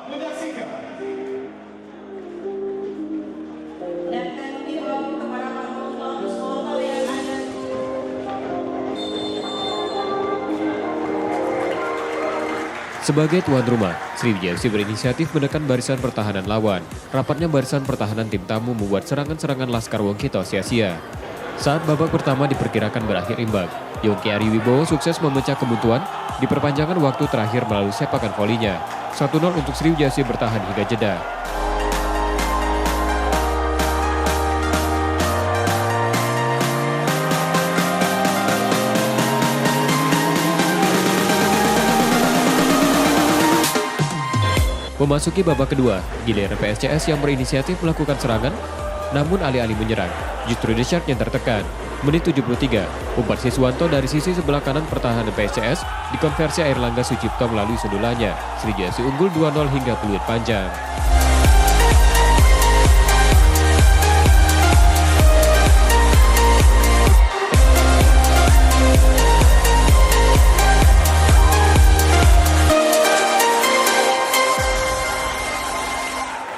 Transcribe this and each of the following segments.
menyaksikan. Dan kami mohon kepada penonton semua yang ada. Sebagai tuan rumah, Sriwijaya FC berinisiatif menekan barisan pertahanan lawan. Rapatnya barisan pertahanan tim tamu membuat serangan-serangan Laskar Wongkito sia-sia. Saat babak pertama diperkirakan berakhir imbang, Yongki Ariwibowo sukses memecah kebuntuan di perpanjangan waktu terakhir melalui sepakan volinya. 1-0 untuk Sriwijaya FC bertahan hingga jeda. Memasuki babak kedua, giliran PSCS yang berinisiatif melakukan serangan, namun alih-alih menyerang, justru The Shark yang tertekan. Menit 73, umpan Siswanto dari sisi sebelah kanan pertahanan PSCS dikonversi Airlangga Sucipto melalui sundulannya. Sriwijaya FC unggul 2-0 hingga peluit panjang.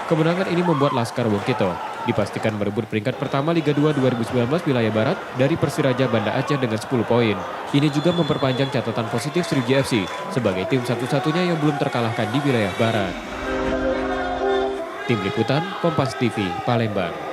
Kemenangan ini membuat Laskar Wongkito dipastikan merebut peringkat pertama Liga 2 2019 Wilayah Barat dari Persiraja Banda Aceh dengan 10 poin. Ini juga memperpanjang catatan positif Sriwijaya FC sebagai tim satu-satunya yang belum terkalahkan di Wilayah Barat. Tim Liputan Kompas TV, Palembang.